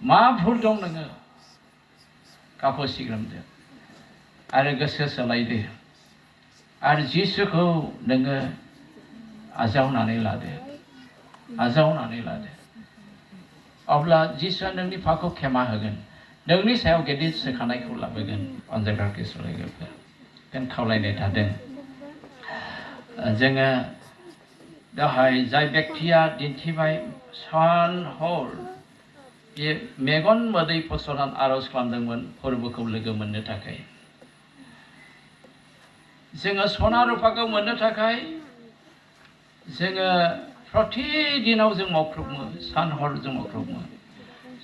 मा भुल दं नोङो गावखौ सिग्रोमदो आरो गोसो सोलायदो आरो जिसुखौ नोङो आजावनानै लादो अब्ला जिसुआ नोंनि पापखौ क्षमा होगोन नोंनि सायाव गिदिर सोखानायखौ लाबोगोन अनजाग्रा लोगोफोर बेन खावलायनाय थादों जोङो दहाय जाय व्यक्तिया दिन्थिबाय सान हर बे मेगन मोदै फसरनानै आर'ज खालामदोंमोन फोरबोखौ लोगो मोननो थाखाय जोङो सना रुफाखौ मोननो थाखाय जोङो प्रतिदिनाव जों मावख्रुबमो सान हर जों मावख्रुबमो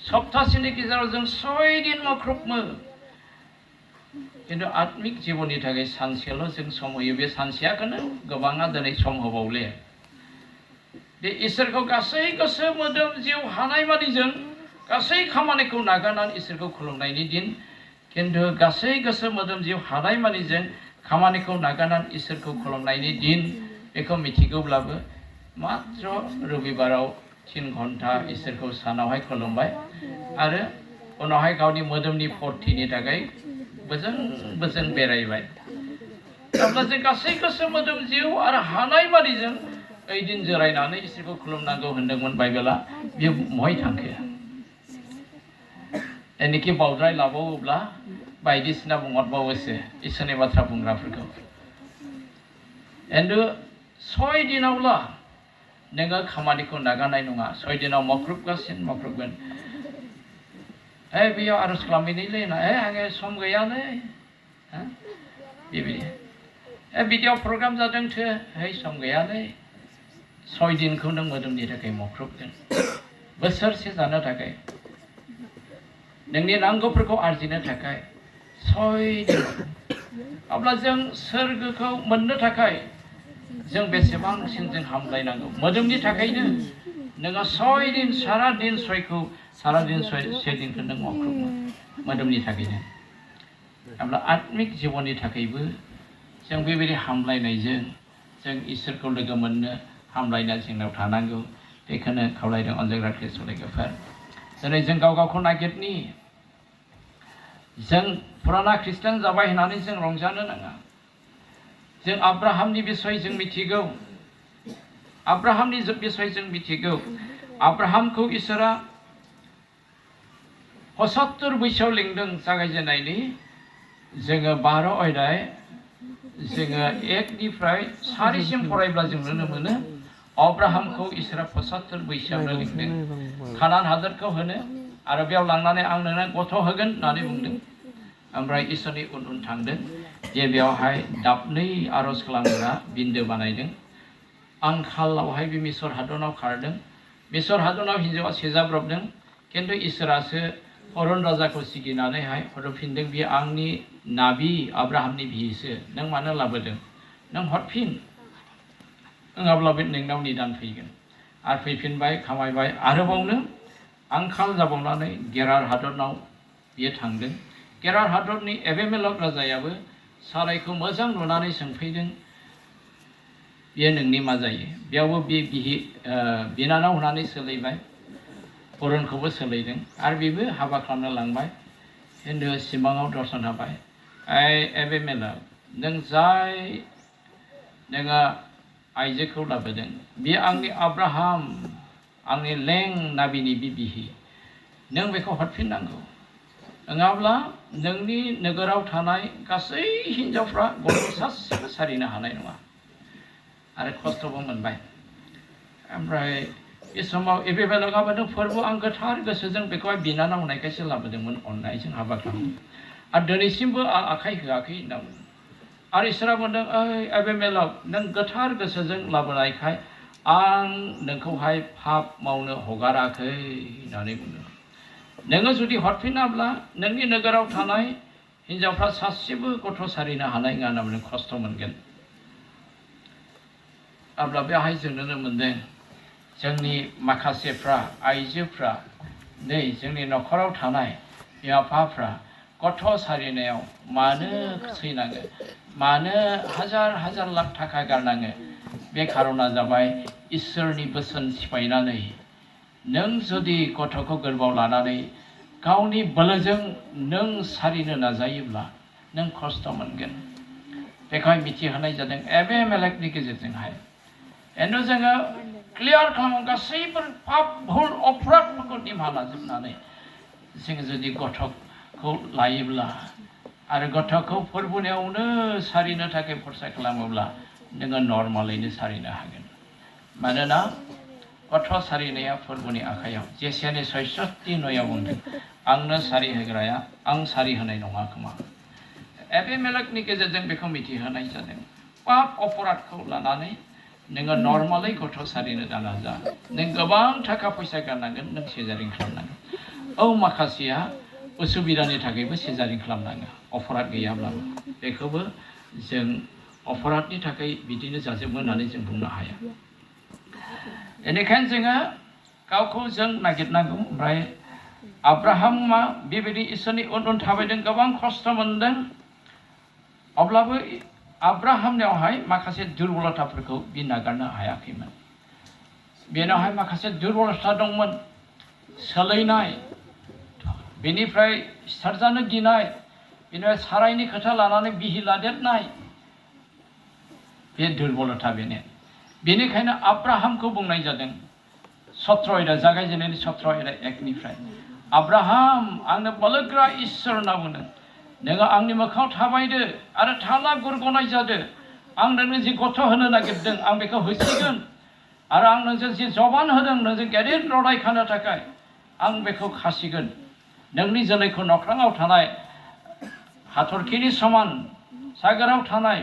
सप्तासेनि गेजेराव जों 6 दिन मावख्रुबमो किन्तु आत्मिक जिबननि थाखाय सानसेल' जों सम होयो बे सानसेयाखौनो गोबाङा दिनै सम होबावले बे इसोरखौ गासै गोसो मोदोम जिउ हानायमानि जों गासै खामानिखौ नागारनानै इसोरखौ खुलुमनायनि दिन किन्तु गासै गोसो मोदोम जिउ हानायमानि जों खामानिखौ नागारनानै इसोरखौ खुलुमनायनि दिन बेखौ मिथिगौब्लाबो मात्र रबिबाराव 3 घन्टा इसोरखौ सानावहाय खुलुमबाय आरो उनावहाय गावनि मोदोमनि फुर्तिनि थाखाय बोजों बेरायबाय अब्ला जों गासै गोसो मोदोम जिउ आरो हानायमानि जों ओइ दिन जिरायनानै इसोरखौ खुलुमनांगौ होनदोंमोन बाइबेला बेयो बहाय थांखो एनिखि बावद्राय लाबावोब्ला बायदिसिना बुंहरबावोसो इसोरनि बाथ्रा बुंग्राफोरखौ खिन्थु 6 दिनावला नोङो खामानिखौ नागारनाय नङा 6 दिनाव मावख्रुबगोन बेयाव आर'ज खालामहैनोलै ना आङो सम गैयालै बेबायदि बिदियाव प्रग्राम जादोंथो सम गैयालै 6 दिनखौ नों मोदोमनि थाखाय मावख्रुबगोन बोसोरसे जानो थाखाय नोंनि नांगौफोरखौ आरजिनो थाखाय 6 दिन अब्ला जों सोरगोखौ मोननो थाखाय जों बेसेबांसिम जों हामलायनांगौ मोदोमनि थाखायनो नोङो 6 दिन सारा दिन 6 दिनखौ नों मावख्रुबो मोदोमनि थाखायनो अब्ला आत्मिक जिबननि थाखायबो जों बेबायदि हामलायनायजों जों इसोरखौ लोगो मोननो हामलायनाय जोंनाव थानांगौ बेखौनो खावलायदों अनजाग्रा लोगोफोर दिनै जों गावखौ नागिरनि जों पुराना ख्रिस्टान जाबाय होननानै जों रंजानो नाङा जों आब्राहामनि बिसय जों मिथिगौ आब्राहामखौ इसोरा 75 बैसोआव लिंदों जागायजेननायनि जोङो 12 अध्याय जोङो 1 निफ्राय 4 सिम फरायब्ला जों नुनो मोनो अब्राहामखौ इसोरा 75 बैसोआवनो लिंदों कानान हादोरखौ होनो आरो बेयाव लांनानै आं नोंनो गथ' होगोन होननानै बुंदों ओमफ्राय इसोरनि उन थांदों जे बेयावहाय दाबनै आर'ज खालामग्रा बिन्दो बानायदों आंखालावहाय बे मिसर हादराव खारदों मिसर हादराव हिन्जावा सेजाब्रबदों किन्तु इसोरासो हरन राजाखौ सिगिनानैहाय हरफिनदों बे आंनि नाबि आब्राहामनि बिसो नों मानो लाबोदों नों हरफिन नङाब्ला बे नोंनाव निदान फैगोन आरो फैफिनबाय खामायबाय आरोबावनो आंखाल जाबावनानै गेरार हादरनाव बियो थांदों गेरार हादरनि एबेमेलेक राजायाबो सारायखौ मोजां नुनानै सोंफैदों बियो नोंनि मा जायो बेयावबो बे बिनानाव होननानै सोलायबाय हरनखौबो सोलायदों आरो बेबो हाबा खालामनो लांबाय खिन्थु सिमाङाव दर्शन होबाय एबेमेलेक नों जाय नोङो आइजोखौ लाबोदों बे आंनि आब्राहाम आंनि लें नाबिनि बिहि नों बेखौ हरफिननांगौ नङाब्ला नोंनि नोगोराव थानाय गासै हिन्जावफ्रा गथ' सासेबो सारिनो हानाय नङा आरो खस्थ'बो मोनबाय ओमफ्राय बे समाव एबेमेलेकआ बुंदों फोरबो आं गोथार गोसोजों बेखौहाय बिनानाव होनायखायसो लाबोदोंमोन अननायजों हाबा खालामदों आरो दिनैसिमबो आं आखाइ होआखै होनना बुंदों आरो इसोरा बुंदों एबेमेलेक नों गोथार गोसोजों लाबोनायखाय आं नोंखौहाय पाप मावनो हगाराखै होननानै बुंदों नोङो जुदि हरफिनाब्ला नोंनि नोगोराव थानाय हिन्जावफ्रा सासेबो गथ' सारिनो हानाय नङा होनना बुंदों खस्थ' मोनगोन अब्ला बेवहाय जों नुनो मोनदों जोंनि माखासेफ्रा आइजोफ्रा नै जोंनि न'खराव थानाय बिमा बिफाफ्रा गथ' सारिनायाव मानो सैनाङो मानो हाजार लाख थाखा गारनाङो बे खारना जाबाय इसोरनि बोसोन सिफायनानै नों जुदि गथ'खौ गोरबोआव लानानै गावनि बोलोजों नों सारिनो नाजायोब्ला नों खस्थ' मोनगोन बेखौहाय मिथिहोनाय जादों एबेमेलेकनि गेजेरजोंहाय एनु जोङो क्लियार खालामो गासैबो पाप भुल अपराधफोरखौ निमाहा लाजोबनानै जोङो जुदि गथ'खौ लायोब्ला आरो गथ'खौ फोरबोनियावनो सारिनो थाखाय खरसा खालामोब्ला नोङो नर्मालैनो सारिनो हागोन मानोना गथ' सारिनाया फोरबोनि आखायाव जेसेनि सयसथि नयाव बुंदों आंनो सारि होग्राया आं सारि होनाय नङा खोमा एबेमेलेकनि गेजेरजों बेखौ मिथिहोनाय जादों पाप अपराधखौ लानानै नोङो नर्मालै गथ' सारिनो नाजा नों गोबां थाखा फैसा गारनांगोन नों सेजारिं खालामनांगोन औ माखासेया उसुबिदानि थाखायबो सेजारिं खालामनाङो अपराध गैयाब्लाबो बेखौबो जों अपराधनि थाखाय बिदिनो जाजोबो होननानै जों बुंनो हाया बेनिखायनो जोङो गावखौ जों नागिरनांगौ ओमफ्राय आब्राहामा बेबायदि इसोरनि उन उन थाबायदों गोबां खस्थ' मोनदों अब्लाबो आब्राहामनियावहाय माखासे दुर्बलताफोरखौ बि नागारनो हायाखैमोन बेनावहाय माखासे दुर्बलता दंमोन सोलायनाय बेनिफ्राय सिथारजानो गिनाय बेनिफ्राय सारायनि खोथा लानानै बिहि लादेरनाय बे दुर्बलता बेनिखायनो आब्राहामखौ बुंनाय जादों 17 आयदा जागायजेननायनि 17 आयदा 1निफ्राय आब्राहाम आंनो बोलोग्रा इसोर होनना बुंदों नोङो आंनि मोखाङाव थाबायदो आरो थाला गुरगनाय जादो आं नोंनो जि गथ' होनो नागिरदों आं बेखौ होसिगोन आरो आं नोंजों जि जबान होदों नोंजों गेदेर लड़ाइ खानो थाखाय आं बेखौ खासिगोन नोंनि जोलैखौ नख्राङाव थानाय हाथरखिनि समान सागोराव थानाय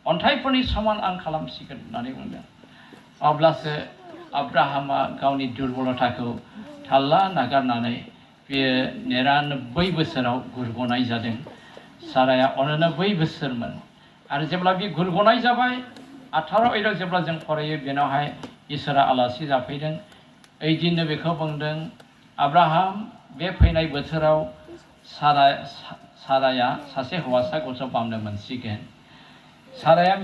अन्थाइफोरनि समान आं खालामसिगोन होननानै बुंदों अब्लासो आब्राहामा गावनि दुर्बलताखौ थाल्ला नागारनानै बेयो 99 बोसोराव गुरगनाय जादों साराया 89 बोसोरमोन आरो जेब्ला बे गुरगनाय जाबाय 18 आयदायाव जेब्ला जों फरायो बेनावहाय इसोरा आलासि जाफैदों ओइदिननो बेखौ बुंदों आब्राहाम बे फैनाय बोथोराव साराया सासे हौवासा गथ' बामनो मोनसिगोन साराया